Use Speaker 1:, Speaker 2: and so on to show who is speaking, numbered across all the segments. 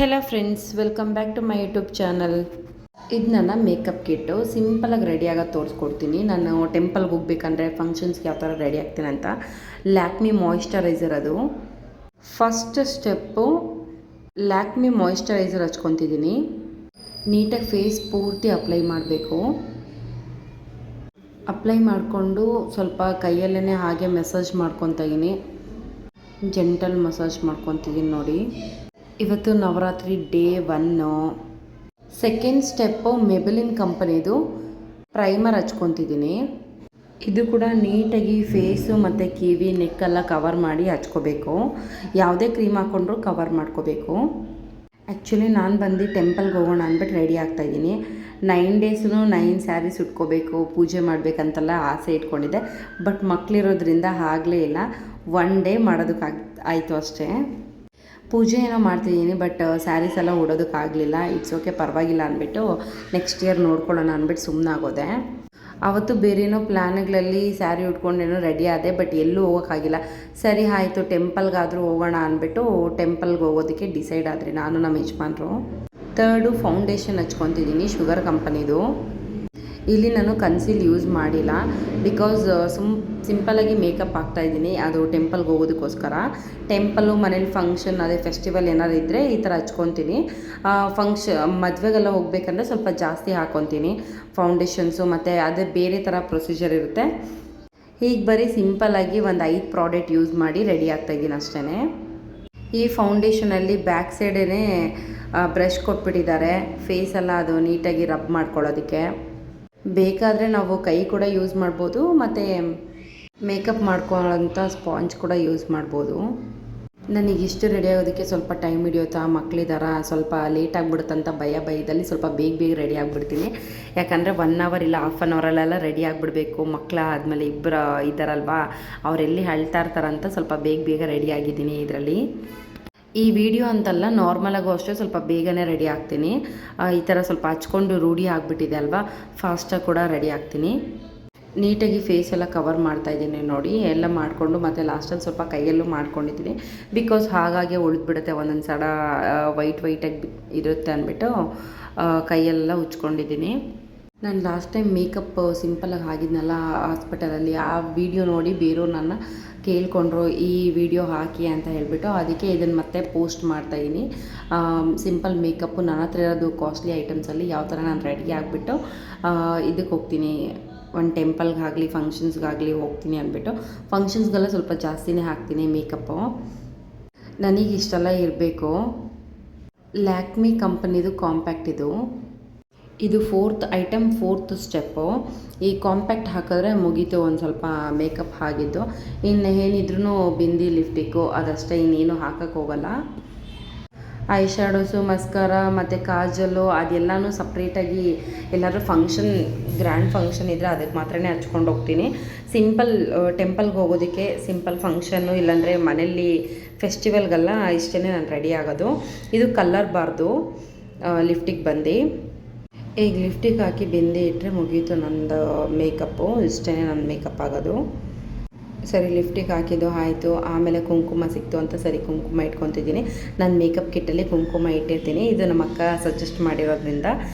Speaker 1: Hello friends, welcome back to my YouTube channel. ಇದು ನನ್ನ makeup Kittu. ಸಿಂಪಲಾಗಿ ರೆಡಿ ಆಗೋದು ತೋರಿಸ್ಕೊಡ್ತೀನಿ. ನಾನು ಟೆಂಪಲ್ಗೆ ಹೋಗ್ಬೇಕಂದ್ರೆ ಫಂಕ್ಷನ್ಸ್ಗೆ ಯಾವ ಥರ ರೆಡಿ ಆಗ್ತೀನಿ ಅಂತ. ಲ್ಯಾಕ್ಮಿ ಮಾಯಿಶ್ಚರೈಸರ್ ಅದು. ಫಸ್ಟ್ ಸ್ಟೆಪ್ಪು ಲ್ಯಾಕ್ಮಿ ಮಾಯಿಶ್ಚರೈಸರ್ ಹಚ್ಕೊತಿದ್ದೀನಿ. ನೀಟಾಗಿ ಫೇಸ್ ಪೂರ್ತಿ ಅಪ್ಲೈ ಮಾಡಬೇಕು. ಅಪ್ಲೈ ಮಾಡಿಕೊಂಡು ಸ್ವಲ್ಪ ಕೈಯಲ್ಲೇ ಹಾಗೆ ಮಸಾಜ್ ಮಾಡ್ಕೊತಾ ಇದ್ದೀನಿ. ಜೆಂಟಲ್ ಮಸಾಜ್ ಮಾಡ್ಕೊತಿದ್ದೀನಿ ನೋಡಿ. ಇವತ್ತು Navratri day 1. Second step Maybelline ಕಂಪನಿದು ಪ್ರೈಮರ್ ಹಚ್ಕೊತಿದ್ದೀನಿ. ಇದು ಕೂಡ ನೀಟಾಗಿ ಫೇಸು ಮತ್ತು ಕಿವಿ ನೆಕ್ಕೆಲ್ಲ ಕವರ್ ಮಾಡಿ ಹಚ್ಕೋಬೇಕು. ಯಾವುದೇ ಕ್ರೀಮ್ ಹಾಕ್ಕೊಂಡ್ರೂ ಕವರ್ ಮಾಡ್ಕೋಬೇಕು. ಆ್ಯಕ್ಚುಲಿ ನಾನು ಬಂದು ಟೆಂಪಲ್ಗೆ ಹೋಗೋಣ ಅಂದ್ಬಿಟ್ಟು ರೆಡಿ ಆಗ್ತಾಯಿದ್ದೀನಿ. 9 ಡೇಸು 9 ಸ್ಯಾರೀಸ್ ಉಟ್ಕೋಬೇಕು, ಪೂಜೆ ಮಾಡಬೇಕಂತೆಲ್ಲ ಆಸೆ ಇಟ್ಕೊಂಡಿದ್ದೆ. ಬಟ್ ಮಕ್ಕಳಿರೋದ್ರಿಂದ ಆಗಲೇ ಇಲ್ಲ. 1 ಡೇ ಆಯಿತು ಅಷ್ಟೇ. ಪೂಜೆ ಏನೋ ಮಾಡ್ತಿದ್ದೀನಿ, ಬಟ್ ಸ್ಯಾರೀಸ್ ಎಲ್ಲ ಉಡೋದಕ್ಕಾಗಲಿಲ್ಲ. ಇಟ್ಸ್ ಓಕೆ, ಪರವಾಗಿಲ್ಲ ಅಂದ್ಬಿಟ್ಟು ನೆಕ್ಸ್ಟ್ ಇಯರ್ ನೋಡ್ಕೊಳ್ಳೋಣ ಅಂದ್ಬಿಟ್ಟು ಸುಮ್ಮನಾಗೋದೆ. ಆವತ್ತು ಬೇರೇನೋ ಪ್ಲ್ಯಾನ್ಗಳಲ್ಲಿ ಸ್ಯಾರಿ ಉಟ್ಕೊಂಡೇನೋ ರೆಡಿ ಆದೆ, ಬಟ್ ಎಲ್ಲೂ ಹೋಗೋಕ್ಕಾಗಿಲ್ಲ. ಸರಿ ಆಯಿತು, ಟೆಂಪಲ್ಗಾದರೂ ಹೋಗೋಣ ಅಂದ್ಬಿಟ್ಟು ಟೆಂಪಲ್ಗೆ ಹೋಗೋದಕ್ಕೆ ಡಿಸೈಡ್ ಆದ್ರಿ ನಾನು ನಮ್ಮ ಯಜಮಾನ್ರು. ಥರ್ಡು ಫೌಂಡೇಶನ್ ಹಚ್ಕೊತಿದ್ದೀನಿ, ಶುಗರ್ ಕಂಪನಿದು. ಇಲ್ಲಿ ನಾನು ಕನ್ಸೀಲ್ ಯೂಸ್ ಮಾಡಿಲ್ಲ, ಬಿಕಾಸ್ ಸಿಂಪಲಾಗಿ ಮೇಕಪ್ ಹಾಕ್ತಾಯಿದ್ದೀನಿ. ಅದು ಟೆಂಪಲ್ಗೆ ಹೋಗೋದಕ್ಕೋಸ್ಕರ. ಟೆಂಪಲ್ಲು, ಮನೇಲಿ ಫಂಕ್ಷನ್, ಅದೇ ಫೆಸ್ಟಿವಲ್ ಏನಾದ್ರು ಇದ್ದರೆ ಈ ಥರ ಹಚ್ಕೊತೀನಿ. ಮದುವೆಗೆಲ್ಲ ಹೋಗ್ಬೇಕಂದ್ರೆ ಸ್ವಲ್ಪ ಜಾಸ್ತಿ ಹಾಕ್ಕೊತೀನಿ ಫೌಂಡೇಶನ್ಸು. ಮತ್ತು ಅದೇ ಬೇರೆ ಥರ ಪ್ರೊಸೀಜರ್ ಇರುತ್ತೆ. ಹೀಗೆ ಬರೀ ಸಿಂಪಲಾಗಿ ಒಂದು 5 ಪ್ರಾಡಕ್ಟ್ ಯೂಸ್ ಮಾಡಿ ರೆಡಿ ಆಗ್ತಾಯಿದ್ದೀನಿ ಅಷ್ಟೇ. ಈ ಫೌಂಡೇಶನಲ್ಲಿ ಬ್ಯಾಕ್ ಸೈಡೇ ಬ್ರಷ್ ಕೊಟ್ಬಿಟ್ಟಿದ್ದಾರೆ, ಫೇಸೆಲ್ಲ ಅದು ನೀಟಾಗಿ ರಬ್ ಮಾಡ್ಕೊಳ್ಳೋದಕ್ಕೆ. ಬೇಕಾದರೆ ನಾವು ಕೈ ಕೂಡ ಯೂಸ್ ಮಾಡ್ಬೋದು, ಮತ್ತು ಮೇಕಪ್ ಮಾಡ್ಕೊಳ್ಳೋಂಥ ಸ್ಪಾಂಜ್ ಕೂಡ ಯೂಸ್ ಮಾಡ್ಬೋದು. ನನಗಿಷ್ಟು ರೆಡಿ ಆಗೋದಕ್ಕೆ ಸ್ವಲ್ಪ ಟೈಮ್ ಹಿಡಿಯುತ್ತಾ, ಮಕ್ಕಳಿದಾರ, ಸ್ವಲ್ಪ ಲೇಟ್ ಆಗಿಬಿಡುತ್ತಂತ ಭಯದಲ್ಲಿ ಸ್ವಲ್ಪ ಬೇಗ ರೆಡಿ ಆಗಿಬಿಡ್ತೀನಿ. ಯಾಕಂದರೆ 1 ಅವರ್ ಇಲ್ಲ 1/2 ಅವರಲ್ಲೆಲ್ಲ ರೆಡಿ ಆಗಿಬಿಡ್ಬೇಕು. ಮಕ್ಕಳ ಆದಮೇಲೆ ಇಬ್ಬರು ಇದ್ದಾರಲ್ವಾ, ಅವರೆಲ್ಲಿ ಅಳ್ತಾ ಇರ್ತಾರಂತ ಸ್ವಲ್ಪ ಬೇಗ ರೆಡಿ ಆಗಿದ್ದೀನಿ ಇದರಲ್ಲಿ. ಈ ವಿಡಿಯೋ ಅಂತಲ್ಲ, ನಾರ್ಮಲಾಗೂ ಅಷ್ಟೇ ಸ್ವಲ್ಪ ಬೇಗನೆ ರೆಡಿ ಆಗ್ತೀನಿ. ಈ ಥರ ಸ್ವಲ್ಪ ಹಚ್ಕೊಂಡು ರೂಢಿ ಆಗಿಬಿಟ್ಟಿದೆ ಅಲ್ವಾ, ಫಾಸ್ಟಾಗಿ ಕೂಡ ರೆಡಿ ಆಗ್ತೀನಿ. ನೀಟಾಗಿ ಫೇಸ್ ಎಲ್ಲ ಕವರ್ ಮಾಡ್ತಾಯಿದ್ದೀನಿ ನೋಡಿ. ಎಲ್ಲ ಮಾಡಿಕೊಂಡು ಮತ್ತು ಲಾಸ್ಟಲ್ಲಿ ಸ್ವಲ್ಪ ಕೈಯಲ್ಲೂ ಮಾಡ್ಕೊಂಡಿದ್ದೀನಿ, ಬಿಕಾಸ್ ಹಾಗಾಗಿ ಉಳಿದ್ಬಿಡುತ್ತೆ ಒಂದೊಂದು ಸಲ ವೈಟಾಗಿ ಇರುತ್ತೆ ಅಂದ್ಬಿಟ್ಟು ಕೈಯೆಲ್ಲ ಉಚ್ಕೊಂಡಿದ್ದೀನಿ. ನಾನು ಲಾಸ್ಟ್ ಟೈಮ್ ಮೇಕಪ್ ಸಿಂಪಲಾಗಿ ಆಗಿದ್ನಲ್ಲ ಹಾಸ್ಪಿಟಲಲ್ಲಿ, ಆ ವಿಡಿಯೋ ನೋಡಿ ಬೇರೆಯವ್ರು ನನ್ನ ಕೇಳ್ಕೊಂಡ್ರು ಈ ವಿಡಿಯೋ ಹಾಕಿ ಅಂತ ಹೇಳಿಬಿಟ್ಟು, ಅದಕ್ಕೆ ಇದನ್ನು ಮತ್ತೆ ಪೋಸ್ಟ್ ಮಾಡ್ತಾಯಿದ್ದೀನಿ. ಸಿಂಪಲ್ ಮೇಕಪ್ಪು ನನ್ನ ಹತ್ರ ಇರೋದು ಕಾಸ್ಟ್ಲಿ ಐಟಮ್ಸಲ್ಲಿ ಯಾವ ಥರ ನಾನು ರೆಡಿ ಆಗಿಬಿಟ್ಟು ಇದಕ್ಕೆ ಹೋಗ್ತೀನಿ, ಒಂದು ಟೆಂಪಲ್ಗಾಗಲಿ ಫಂಕ್ಷನ್ಸ್ಗಾಗಲಿ ಹೋಗ್ತೀನಿ ಅಂದ್ಬಿಟ್ಟು. ಫಂಕ್ಷನ್ಸ್ಗೆಲ್ಲ ಸ್ವಲ್ಪ ಜಾಸ್ತಿನೇ ಹಾಕ್ತೀನಿ ಮೇಕಪ್ಪು. ನನಗೆ ಇಷ್ಟೆಲ್ಲ ಇರಬೇಕು. ಲ್ಯಾಕ್ಮಿ ಕಂಪನಿದು ಕಾಂಪ್ಯಾಕ್ಟ್ ಇದು 4th ಐಟಮ್, 4th ಸ್ಟೆಪ್ಪು. ಈ ಕಾಂಪ್ಯಾಕ್ಟ್ ಹಾಕಿದ್ರೆ ಮುಗೀತು ಒಂದು ಸ್ವಲ್ಪ ಮೇಕಪ್ ಆಗಿದ್ದು. ಇನ್ನು ಏನಿದ್ರೂ ಬಿಂದಿ, ಲಿಫ್ಟಿಕ್ಕು ಅದಷ್ಟೇ, ಇನ್ನೇನು ಹಾಕೋಕ್ಕೆ ಹೋಗಲ್ಲ. ಐ ಶ್ಯಾಡೋಸು, ಮಸ್ಕಾರ ಮತ್ತು ಕಾಜಲ್ಲು ಅದೆಲ್ಲನೂ ಸಪ್ರೇಟಾಗಿ ಎಲ್ಲರೂ ಗ್ರ್ಯಾಂಡ್ ಫಂಕ್ಷನ್ ಇದ್ದರೆ ಅದಕ್ಕೆ ಮಾತ್ರನೇ ಹಚ್ಕೊಂಡು ಹೋಗ್ತೀನಿ. ಸಿಂಪಲ್ ಟೆಂಪಲ್ಗೆ ಹೋಗೋದಕ್ಕೆ, ಸಿಂಪಲ್ ಫಂಕ್ಷನ್ನು ಇಲ್ಲಾಂದರೆ ಮನೇಲಿ ಫೆಸ್ಟಿವಲ್ಗೆಲ್ಲ ಇಷ್ಟೇ ನಾನು ರೆಡಿ ಆಗೋದು. ಇದು ಕಲ್ಲರ್ ಬಾರ್ದು ಲಿಫ್ಟಿಗೆ ಬಂದು. ಈಗ ಲಿಫ್ಟಿಗೆ ಹಾಕಿ ಬಿಂದಿ ಇಟ್ಟರೆ ಮುಗೀತು ನಂದು ಮೇಕಪ್ಪು. ಇಷ್ಟೇ ನನ್ನ ಮೇಕಪ್ ಆಗೋದು. ಸರಿ, ಲಿಫ್ಟಿಗೆ ಹಾಕಿದ್ದು ಆಯಿತು. ಆಮೇಲೆ ಕುಂಕುಮ ಸಿಕ್ತು ಅಂತ ಸರಿ ಕುಂಕುಮ ಇಟ್ಕೊತಿದ್ದೀನಿ. ನಾನು ಮೇಕಪ್ ಕಿಟ್ಟಲ್ಲಿ ಕುಂಕುಮ ಇಟ್ಟಿರ್ತೀನಿ. ಇದು ನಮ್ಮ ಅಕ್ಕ ಸಜೆಸ್ಟ್ ಮಾಡಿರೋದ್ರಿಂದ.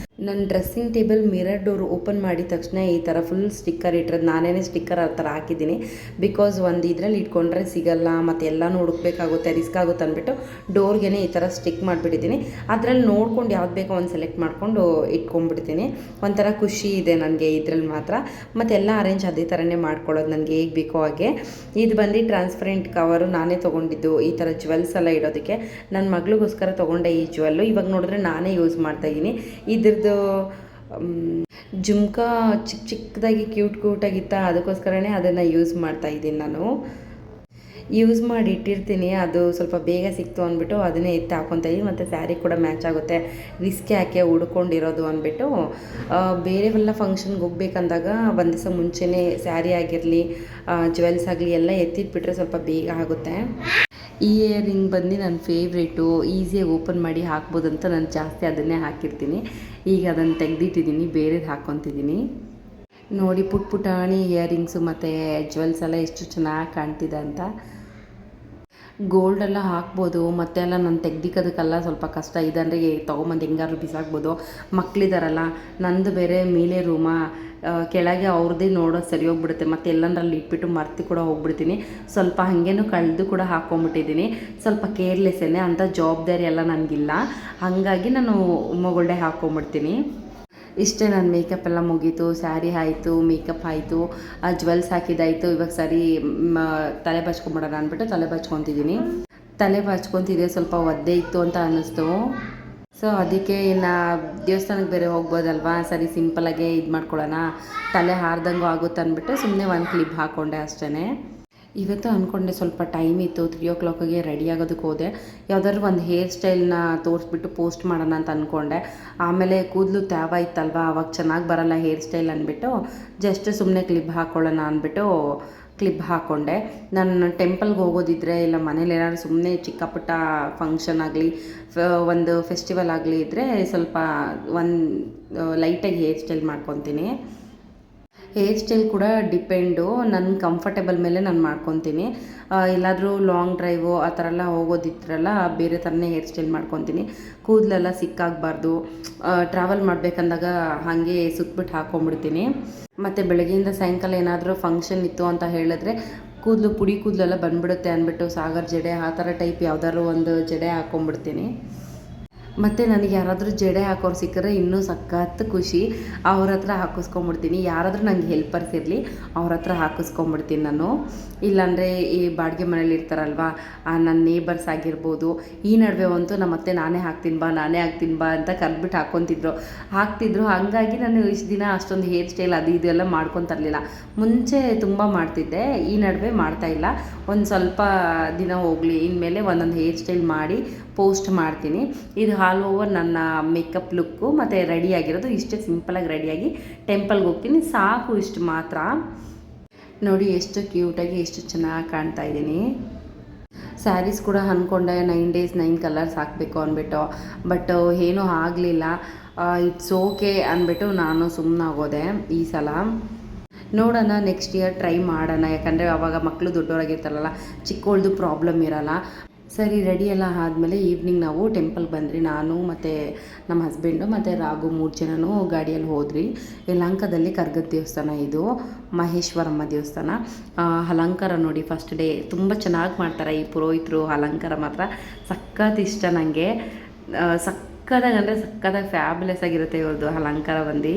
Speaker 1: ನನ್ನ dressing table mirror door open ಮಾಡಿದ ತಕ್ಷಣ ಈ ಥರ ಫುಲ್ ಸ್ಟಿಕ್ಕರ್ ಇಟ್ಟಿರೋದು ನಾನೇ ಸ್ಟಿಕ್ಕರ್ ಆ ಥರ ಹಾಕಿದ್ದೀನಿ. ಬಿಕಾಸ್ ಒಂದು ಇದರಲ್ಲಿ ಇಟ್ಕೊಂಡ್ರೆ ಸಿಗಲ್ಲ, ಮತ್ತು ಎಲ್ಲನೂ ಹುಡುಕ್ಬೇಕಾಗುತ್ತೆ, ರಿಸ್ಕ್ ಆಗುತ್ತೆ ಅಂದ್ಬಿಟ್ಟು ಡೋರ್ಗೆ ಈ ಥರ ಸ್ಟಿಕ್ ಮಾಡಿಬಿಟ್ಟಿದ್ದೀನಿ. ಅದರಲ್ಲಿ ನೋಡ್ಕೊಂಡು ಯಾವ್ದು ಬೇಕೋ ಒಂದು ಸೆಲೆಕ್ಟ್ ಮಾಡಿಕೊಂಡು ಇಟ್ಕೊಂಡ್ಬಿಡ್ತೀನಿ. ಒಂಥರ ಖುಷಿ ಇದೆ ನನಗೆ ಇದರಲ್ಲಿ ಮಾತ್ರ. ಮತ್ತು ಎಲ್ಲ ಅರೇಂಜ್ ಅದೇ ಥರನೇ ಮಾಡ್ಕೊಳ್ಳೋದು ನನಗೆ ಹೇಗೆ ಬೇಕೋ ಹಾಗೆ. ಇದು ಬಂದು ಟ್ರಾನ್ಸ್ಪರೆಂಟ್ ಕವರು ನಾನೇ ತೊಗೊಂಡಿದ್ದು, ಈ ಥರ ಜ್ಯುವೆಲ್ಸ್ ಎಲ್ಲ ಇಡೋದಕ್ಕೆ. ನನ್ನ ಮಗಳಿಗೋಸ್ಕರ ತೊಗೊಂಡೆ ಈ ಜ್ಯುವೆಲ್ಲು. ಇವಾಗ ನೋಡಿದ್ರೆ ನಾನೇ ಯೂಸ್ ಮಾಡ್ತಾಯಿದ್ದೀನಿ. ಇದ್ರದ್ದು ಜುಮ್ಕಾ ಚಿಕ್ಕದಾಗಿ ಕ್ಯೂಟಾಗಿತ್ತ, ಅದಕ್ಕೋಸ್ಕರನೇ ಅದನ್ನು ಯೂಸ್ ಮಾಡ್ತಾಯಿದ್ದೀನಿ. ನಾನು ಯೂಸ್ ಮಾಡಿ ಇಟ್ಟಿರ್ತೀನಿ. ಅದು ಸ್ವಲ್ಪ ಬೇಗ ಸಿಕ್ತು ಅಂದ್ಬಿಟ್ಟು ಅದನ್ನೇ ಎತ್ತಿ ಹಾಕ್ಕೊತಾಯಿದ್ದೀನಿ. ಮತ್ತು ಸ್ಯಾರಿ ಕೂಡ ಮ್ಯಾಚ್ ಆಗುತ್ತೆ, ರಿಸ್ಕ್ ಯಾಕೆ ಉಡ್ಕೊಂಡಿರೋದು ಅಂದ್ಬಿಟ್ಟು. ಬೇರೆವೆಲ್ಲ ಫಂಕ್ಷನ್ಗೆ ಹೋಗ್ಬೇಕಂದಾಗ ಒಂದು ದಿವಸ ಮುಂಚೆನೇ ಸ್ಯಾರಿ ಆಗಿರಲಿ, ಜ್ಯುವೆಲ್ಸ್ ಆಗಲಿ ಎಲ್ಲ ಎತ್ತಿಟ್ಬಿಟ್ರೆ ಸ್ವಲ್ಪ ಬೇಗ ಆಗುತ್ತೆ. ಈ ಇಯರಿಂಗ್ ಬಂದು ನನ್ನ ಫೇವ್ರೇಟು, ಈಸಿಯಾಗಿ ಓಪನ್ ಮಾಡಿ ಹಾಕ್ಬೋದಂತ ನಾನು ಜಾಸ್ತಿ ಅದನ್ನೇ ಹಾಕಿರ್ತೀನಿ. ಈಗ ಅದನ್ನು ತೆಗೆದಿಟ್ಟಿದ್ದೀನಿ, ಬೇರೆದು ಹಾಕ್ಕೊತಿದ್ದೀನಿ. ನೋಡಿ ಪುಟಾಣಿ ಇಯರಿಂಗ್ಸು ಮತ್ತು ಜ್ಯುವೆಲ್ಸ್ ಎಲ್ಲ ಎಷ್ಟು ಚೆನ್ನಾಗಿ ಕಾಣ್ತಿದೆ ಅಂತ. ಗೋಲ್ಡೆಲ್ಲ ಹಾಕ್ಬೋದು ಮತ್ತೆ ಎಲ್ಲ ನಾನು ತೆಗ್ದಿಕ್ಕೋದಕ್ಕೆಲ್ಲ ಸ್ವಲ್ಪ ಕಷ್ಟ ಇದಂದರೆ ತೊಗೊಂಬಂದು ಹೆಂಗಾದ್ರು ಬಿಸಾಕ್ಬೋದು. ಮಕ್ಕಳಿದಾರಲ್ಲ, ನಂದು ಬೇರೆ ಮೇಲೆ ರೂಮ, ಕೆಳಗೆ ಅವ್ರದ್ದೇ ನೋಡೋದು ಸರಿ ಹೋಗ್ಬಿಡುತ್ತೆ. ಮತ್ತು ಎಲ್ಲಂದ್ರಲ್ಲಿ ಇಟ್ಬಿಟ್ಟು ಮರ್ತು ಕೂಡ ಹೋಗ್ಬಿಡ್ತೀನಿ. ಸ್ವಲ್ಪ ಹಾಗೇನು ಕಳೆದು ಕೂಡ ಹಾಕ್ಕೊಂಬಿಟ್ಟಿದ್ದೀನಿ. ಸ್ವಲ್ಪ ಕೇರ್ಲೆಸ್ಸೇ, ಅಂಥ ಜವಾಬ್ದಾರಿ ಎಲ್ಲ ನನಗಿಲ್ಲ. ಹಾಗಾಗಿ ನಾನು ಉಮ್ಮಗೊಳ್ಳೆ ಹಾಕ್ಕೊಂಬಿಡ್ತೀನಿ. ಇಷ್ಟೇ. ನನ್ನ ಮೇಕಪ್ ಎಲ್ಲ ಮುಗೀತು, ಸ್ಯಾರಿ ಆಯಿತು, ಮೇಕಪ್ ಆಯಿತು, ಜ್ಯುವೆಲ್ಸ್ ಹಾಕಿದ್ದಾಯಿತು. ಇವಾಗ ಸರಿ ತಲೆ ಬಾಚ್ಕೊಂಬಿಡೋಣ ಅಂದ್ಬಿಟ್ಟು ತಲೆ ಬಾಚ್ಕೊತಿದ್ದೀನಿ. ತಲೆ ಬಾಚ್ಕೊತಿದ್ದೆ, ಸ್ವಲ್ಪ ಒದ್ದೆ ಇತ್ತು ಅಂತ ಅನ್ನಿಸ್ತು. ಸೊ ಅದಕ್ಕೆ ಇನ್ನು ದೇವಸ್ಥಾನಕ್ಕೆ ಬೇರೆ ಹೋಗ್ಬೋದಲ್ವಾ, ಸರಿ ಸಿಂಪಲಾಗೆ ಇದು ಮಾಡ್ಕೊಳ್ಳೋಣ, ತಲೆ ಹಾರ್ದಂಗೂ ಆಗುತ್ತೆ ಅಂದ್ಬಿಟ್ಟು ಸುಮ್ಮನೆ ಒಂದು ಕ್ಲಿಪ್ ಹಾಕ್ಕೊಂಡೆ ಅಷ್ಟೇ. ಇವತ್ತು ಅಂದ್ಕೊಂಡೆ ಸ್ವಲ್ಪ ಟೈಮ್ ಇತ್ತು, 3 o'clockಗೆ ರೆಡಿ ಆಗೋದಕ್ಕೆ ಹೋದೆ. ಯಾವುದಾದ್ರು ಒಂದು ಹೇರ್ ಸ್ಟೈಲ್ನ ತೋರಿಸ್ಬಿಟ್ಟು ಪೋಸ್ಟ್ ಮಾಡೋಣ ಅಂತ ಅಂದ್ಕೊಂಡೆ. ಆಮೇಲೆ ಕೂದಲು ತ್ಯಾವ ಇತ್ತಲ್ವ, ಅವಾಗ ಚೆನ್ನಾಗಿ ಬರೋಲ್ಲ ಹೇರ್ ಸ್ಟೈಲ್ ಅಂದ್ಬಿಟ್ಟು ಜಸ್ಟ್ ಸುಮ್ಮನೆ ಕ್ಲಿಪ್ ಹಾಕ್ಕೊಳ್ಳೋಣ ಅಂದ್ಬಿಟ್ಟು ಕ್ಲಿಪ್ ಹಾಕ್ಕೊಂಡೆ. ನಾನು ಟೆಂಪಲ್ಗೆ ಹೋಗೋದಿದ್ರೆ ಇಲ್ಲ ಮನೇಲಿ ಏನಾದ್ರು ಸುಮ್ಮನೆ ಚಿಕ್ಕ ಪುಟ್ಟ ಫಂಕ್ಷನ್ ಆಗಲಿ ಒಂದು ಫೆಸ್ಟಿವಲ್ ಆಗಲಿ ಇದ್ದರೆ ಸ್ವಲ್ಪ ಲೈಟಾಗಿ ಹೇರ್ ಸ್ಟೈಲ್ ಮಾಡ್ಕೊತೀನಿ. ಹೇರ್ ಸ್ಟೈಲ್ ಕೂಡ ಡಿಪೆಂಡು, ನನ್ನ ಕಂಫರ್ಟೇಬಲ್ ಮೇಲೆ ನಾನು ಮಾಡ್ಕೊತೀನಿ. ಎಲ್ಲಾದರೂ ಲಾಂಗ್ ಡ್ರೈವು ಆ ಥರ ಎಲ್ಲ ಹೋಗೋದಿದ್ರಲ್ಲ ಬೇರೆ ಥರನೇ ಹೇರ್ ಸ್ಟೈಲ್ ಮಾಡ್ಕೊತೀನಿ. ಕೂದಲೆಲ್ಲ ಸಿಕ್ಕಾಗಬಾರ್ದು. ಟ್ರಾವೆಲ್ ಮಾಡಬೇಕಂದಾಗ ಹಾಗೆ ಸುತ್ತಬಿಟ್ಟು ಹಾಕ್ಕೊಂಬಿಡ್ತೀನಿ. ಮತ್ತು ಬೆಳಗ್ಗೆಯಿಂದ ಸಾಯಂಕಾಲ ಏನಾದರೂ ಫಂಕ್ಷನ್ ಇತ್ತು ಅಂತ ಹೇಳಿದ್ರೆ ಪುಡಿ ಕೂದಲೆಲ್ಲ ಬಂದುಬಿಡುತ್ತೆ ಅಂದ್ಬಿಟ್ಟು ಸಾಗರ್ ಜಡೆ ಆ ಥರ ಟೈಪ್ ಯಾವ್ದಾದ್ರು ಒಂದು ಜಡೆ ಹಾಕ್ಕೊಂಬಿಡ್ತೀನಿ. ಮತ್ತು ನನಗೆ ಯಾರಾದರೂ ಜಡೆ ಹಾಕೋರು ಸಿಕ್ಕರೆ ಇನ್ನೂ ಸಖತ್ ಖುಷಿ. ಅವ್ರ ಹತ್ರ ಹಾಕಿಸ್ಕೊಂಬಿಡ್ತೀನಿ. ಯಾರಾದರೂ ನನಗೆ ಹೆಲ್ಪರ್ಸ್ ಇರಲಿ ಅವ್ರ ಹತ್ರ ಹಾಕಿಸ್ಕೊಂಬಿಡ್ತೀನಿ ನಾನು. ಇಲ್ಲಾಂದರೆ ಈ ಬಾಡಿಗೆ ಮನೇಲಿ ಇರ್ತಾರಲ್ವ, ನನ್ನ ನೇಬರ್ಸ್ ಆಗಿರ್ಬೋದು. ಈ ನಡುವೆ ಅಂತೂ ನಮ್ಮ ಅತ್ತೆ ನಾನೇ ಹಾಕ್ತೀನಿ ಬಾ ಅಂತ ಕರೆದ್ಬಿಟ್ಟು ಹಾಕ್ತಿದ್ರು. ಹಾಗಾಗಿ ನಾನು ಇಷ್ಟು ದಿನ ಅಷ್ಟೊಂದು ಹೇರ್ ಸ್ಟೈಲ್ ಅದು ಇದು ಎಲ್ಲ ಮಾಡ್ಕೊತರಲಿಲ್ಲ. ಮುಂಚೆ ತುಂಬ ಮಾಡ್ತಿದ್ದೆ, ಈ ನಡುವೆ ಮಾಡ್ತಾಯಿಲ್ಲ. ಒಂದು ಸ್ವಲ್ಪ ದಿನ ಹೋಗಲಿ, ಇನ್ಮೇಲೆ ಒಂದೊಂದು ಹೇರ್ ಸ್ಟೈಲ್ ಮಾಡಿ ಪೋಸ್ಟ್ ಮಾಡ್ತೀನಿ. ಇದು ಆಲ್ ಓವರ್ ನನ್ನ ಮೇಕಪ್ ಲುಕ್ಕು ಮತ್ತು ರೆಡಿಯಾಗಿರೋದು ಇಷ್ಟೇ. ಸಿಂಪಲಾಗಿ ರೆಡಿಯಾಗಿ ಟೆಂಪಲ್ಗೆ ಹೋಗ್ತೀನಿ, ಸಾಕು. ಇಷ್ಟು ಮಾತ್ರ. ನೋಡಿ ಎಷ್ಟು ಕ್ಯೂಟಾಗಿ ಎಷ್ಟು ಚೆನ್ನಾಗಿ ಕಾಣ್ತಾ ಇದ್ದೀನಿ. ಸ್ಯಾರೀಸ್ ಕೂಡ ಅಂದ್ಕೊಂಡೆ 9 days 9 ಕಲರ್ಸ್ ಹಾಕಬೇಕು ಅಂದ್ಬಿಟ್ಟು, ಬಟ್ ಏನೂ ಆಗಲಿಲ್ಲ. ಇಟ್ಸ್ ಓಕೆ ಅಂದ್ಬಿಟ್ಟು ನಾನು ಸುಮ್ಮನಾಗೋದೆ ಈ ಸಲ. ನೋಡೋಣ, ನೆಕ್ಸ್ಟ್ ಇಯರ್ ಟ್ರೈ ಮಾಡೋಣ. ಯಾಕಂದರೆ ಆವಾಗ ಮಕ್ಕಳು ದೊಡ್ಡವರಾಗಿರ್ತಾರಲ್ಲ, ಚಿಕ್ಕವಳ್ದು ಪ್ರಾಬ್ಲಮ್ ಇರೋಲ್ಲ. ಸರಿ, ರೆಡಿ ಎಲ್ಲ ಆದಮೇಲೆ ಈವ್ನಿಂಗ್ ನಾವು ಟೆಂಪಲ್ಗೆ ಬಂದ್ರಿ. ನಾನು ಮತ್ತು ನಮ್ಮ ಹಸ್ಬೆಂಡು ಮತ್ತು ರಾಘು 3 ಜನನೂ ಗಾಡಿಯಲ್ಲಿ ಹೋದ್ರಿ. ಯಲಹಂಕದಲ್ಲಿ ಕರ್ಗದ ದೇವಸ್ಥಾನ ಇದು, ಮಹೇಶ್ವರಮ್ಮ ದೇವಸ್ಥಾನ. ಅಲಂಕಾರ ನೋಡಿ ಫಸ್ಟ್ ಡೇ ತುಂಬ ಚೆನ್ನಾಗಿ ಮಾಡ್ತಾರೆ ಈ ಪುರೋಹಿತರು. ಅಲಂಕಾರ ಮಾತ್ರ ಸಖತ್ ಇಷ್ಟ ನನಗೆ. ಸಕ್ಕತ್ತಾಗಿ ಫ್ಯಾಬ್ಯುಲಸ್ ಆಗಿರುತ್ತೆ ಇವ್ರದ್ದು ಅಲಂಕಾರ ಬಂದು.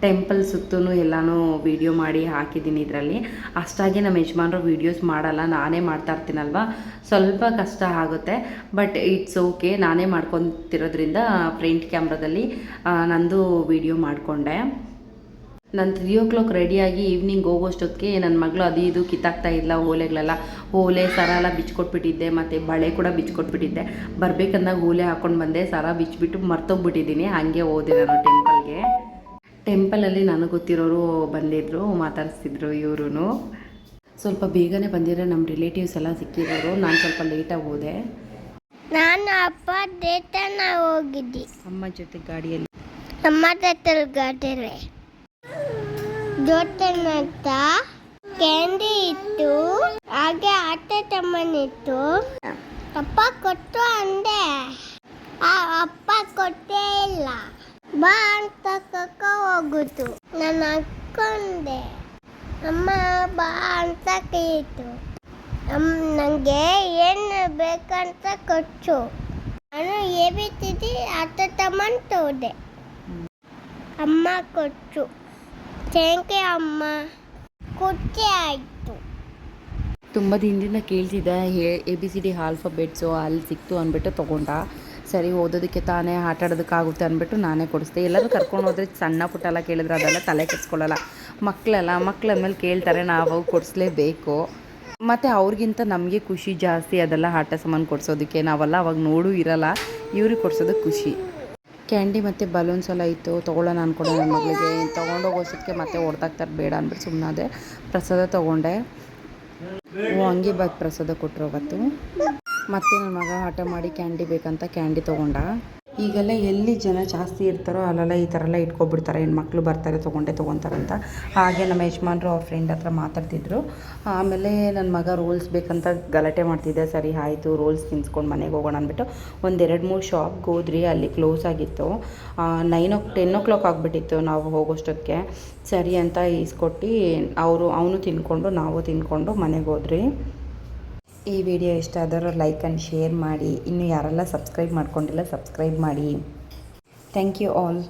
Speaker 1: ಟೆಂಪಲ್ ಸುತ್ತೂ ಎಲ್ಲನೂ ವೀಡಿಯೋ ಮಾಡಿ ಹಾಕಿದ್ದೀನಿ ಇದರಲ್ಲಿ. ಅಷ್ಟಾಗಿ ನಮ್ಮ ಯಜಮಾನ್ರು ವೀಡಿಯೋಸ್ ಮಾಡಲ್ಲ, ನಾನೇ ಮಾಡ್ತಾ ಇರ್ತೀನಲ್ವ, ಸ್ವಲ್ಪ ಕಷ್ಟ ಆಗುತ್ತೆ. ಬಟ್ ಇಟ್ಸ್ ಓಕೆ, ನಾನೇ ಮಾಡ್ಕೊತಿರೋದ್ರಿಂದ ಫ್ರಂಟ್ ಕ್ಯಾಮ್ರಾದಲ್ಲಿ ನಂದು ವೀಡಿಯೋ ಮಾಡಿಕೊಂಡೆ. ನಾನು 3 o'clock ರೆಡಿಯಾಗಿ ಈವ್ನಿಂಗ್ ಹೋಗೋಷ್ಟೊತ್ತಿಗೆ ನನ್ನ ಮಗಳು ಅದು ಇದು ಕಿತ್ತಾಕ್ತಾ ಇಲ್ಲ. ಓಲೆ ಸರ ಎಲ್ಲ ಬಿಚ್ಕೊಟ್ಬಿಟ್ಟಿದ್ದೆ, ಮತ್ತು ಬಳೆ ಕೂಡ ಬಿಚ್ಕೊಟ್ಬಿಟ್ಟಿದ್ದೆ. ಬರಬೇಕಂದಾಗ ಓಲೆ ಹಾಕ್ಕೊಂಡು ಬಂದೆ, ಸರ ಬಿಚ್ಚಿಬಿಟ್ಟು ಮರ್ತೋಗ್ಬಿಟ್ಟಿದ್ದೀನಿ. ಹಾಗೆ ಹೋದೆ ನಾನು ಟೆಂಪಲ್ಗೆ. ಟೆಂಪಲಲ್ಲಿ ನನಗೆ ಗೊತ್ತಿರೋರು ಬಂದಿದ್ದರು, ಮಾತಾಡಿಸ್ತಿದ್ರು ಇವರು. ಸ್ವಲ್ಪ ಬೇಗನೆ ಬಂದಿರೋ ನಮ್ಮ ರಿಲೇಟಿವ್ಸ್ ಎಲ್ಲ ಸಿಕ್ಕಿರೋರು. ನಾನು ಸ್ವಲ್ಪ ಲೇಟಾಗಿ ಹೋದೆ.
Speaker 2: ನಾನು ಅಪ್ಪ ದೇತನ ಹೋಗಿದ್ದೆ
Speaker 1: ಅಮ್ಮ ಜೊತೆ ಗಾಡಿಯಲ್ಲಿ.
Speaker 2: ಅಮ್ಮ ಗಾಡಿಯಲ್ಲಿ ಜೊತೆನಂತ ಕ್ಯಾಂಡಿ ಇತ್ತು, ಹಾಗೆ ಆಟ ತಮ್ಮನಿತ್ತು. ಅಪ್ಪ ಕೊಟ್ಟು ಅಂದೆ, ಆ ಅಪ್ಪ ಕೊಟ್ಟೇ ಇಲ್ಲ. ಬಾ ಅಂತ ಕಕ್ಕ ಹೋಗುತ್ತು. ನಾನು ಹಾಕ್ಕೊಂಡೆ. ಅಮ್ಮ ಬಾ ಅಂತ ಕೇಳಿತು. ನನಗೆ ಏನು ಬೇಕಂತ ಕೊಟ್ಟು ನಾನು ಏಬಿತ್ತಿದ್ದಿ ಆಟ ತಮ್ಮಂತ ಹೋದೆ. ಅಮ್ಮ ಕೊಟ್ಟು ಥ್ಯಾಂಕ್ ಯು ಅಮ್ಮ, ಖುಷಿ ಆಯಿತು.
Speaker 1: ತುಂಬ ದಿನದಿಂದ ಕೇಳ್ತಿದ್ದೆ ABCD ಆಲ್ಫಾಬೆಟ್ಸು ಅಲ್ಲಿ ಸಿಕ್ತು ಅಂದ್ಬಿಟ್ಟು ತೊಗೊಂಡ. ಸರಿ, ಓದೋದಕ್ಕೆ ತಾನೇ ಆಟ ಆಡೋದಕ್ಕಾಗುತ್ತೆ ಅಂದ್ಬಿಟ್ಟು ನಾನೇ ಕೊಡಿಸ್ದೆ. ಎಲ್ಲರೂ ಕರ್ಕೊಂಡು ಹೋದ್ರೆ ಸಣ್ಣ ಪುಟ್ಟ ಎಲ್ಲ ಕೇಳಿದ್ರೆ ಅದೆಲ್ಲ ತಲೆ ಕೆಡಿಸ್ಕೊಳ್ಳಲ್ಲ. ಮಕ್ಕಳ ಮೇಲೆ ಕೇಳ್ತಾರೆ, ನಾವು ಕೊಡಿಸ್ಲೇಬೇಕು. ಮತ್ತು ಅವ್ರಿಗಿಂತ ನಮಗೆ ಖುಷಿ ಜಾಸ್ತಿ ಅದೆಲ್ಲ ಆಟ ಸಾಮಾನು ಕೊಡಿಸೋದಕ್ಕೆ. ನಾವೆಲ್ಲ ಅವಾಗ ನೋಡೂ ಇರಲ್ಲ, ಇವ್ರಿಗೆ ಕೊಡಿಸೋದಕ್ಕೆ ಖುಷಿ. ಕ್ಯಾಂಡಿ ಮತ್ತು ಬಲೂನ್ಸ್ ಎಲ್ಲ ಇತ್ತು, ತೊಗೊಳ್ಳೋಣ ಅಂದ್ಕೊಂಡೆ. ನನ್ನ ಮಗಳಿಗೆ ತೊಗೊಂಡೋಗೋಷ್ಟಕ್ಕೆ ಮತ್ತೆ ಹೊಡೆದಾಕ್ತಾರೆ, ಬೇಡ ಅಂದ್ಬಿಟ್ಟು ಸುಮ್ಮನಾದೆ. ಪ್ರಸಾದ ತೊಗೊಂಡೆ. ವಾಂಗಿಬಾತ್ ಪ್ರಸಾದ ಕೊಟ್ಟರು ಅವತ್ತು. ಮತ್ತು ನನ್ನ ಮಗ ಆಟ ಮಾಡಿ ಕ್ಯಾಂಡಿ ಬೇಕಂತ ಕ್ಯಾಂಡಿ ತೊಗೊಂಡ. ಈಗೆಲ್ಲ ಎಲ್ಲಿ ಜನ ಜಾಸ್ತಿ ಇರ್ತಾರೋ ಅಲ್ಲೆಲ್ಲ ಈ ಥರ ಎಲ್ಲ ಇಟ್ಕೊಬಿಡ್ತಾರೆ, ಹೆಣ್ಮಕ್ಳು ಬರ್ತಾರೆ ತೊಗೊತಾರೆ ಅಂತ. ಹಾಗೆ ನಮ್ಮ ಯಜಮಾನ್ರು ಅವ್ರ ಫ್ರೆಂಡ್ ಹತ್ರ ಮಾತಾಡ್ತಿದ್ರು. ಆಮೇಲೆ ನನ್ನ ಮಗ ರೋಲ್ಸ್ ಬೇಕಂತ ಗಲಾಟೆ ಮಾಡ್ತಿದ್ದೆ. ಸರಿ ಆಯಿತು, ರೋಲ್ಸ್ ತಿನ್ಸ್ಕೊಂಡು ಮನೆಗೆ ಹೋಗೋಣ ಅಂದ್ಬಿಟ್ಟು ಒಂದು 2-3 ಶಾಪ್ಗೆ ಹೋದ್ರಿ. ಅಲ್ಲಿ ಕ್ಲೋಸ್ ಆಗಿತ್ತು, 10 o'clock ಆಗಿಬಿಟ್ಟಿತ್ತು ನಾವು ಹೋಗೋಷ್ಟೊತ್ತಿಗೆ. ಸರಿ ಅಂತ ಈಸ್ಕೊಟ್ಟು ಅವನು ತಿಂದ್ಕೊಂಡು ನಾವು ತಿಂದ್ಕೊಂಡು ಮನೆಗೆ ಹೋದ್ರಿ. ಈ ವಿಡಿಯೋ ಇಷ್ಟ ಆದರೂ ಲೈಕ್ ಆ್ಯಂಡ್ ಶೇರ್ ಮಾಡಿ. ಇನ್ನು ಯಾರೆಲ್ಲ ಸಬ್ಸ್ಕ್ರೈಬ್ ಮಾಡ್ಕೊಂಡಿಲ್ಲ ಸಬ್ಸ್ಕ್ರೈಬ್ ಮಾಡಿ. Thank you all.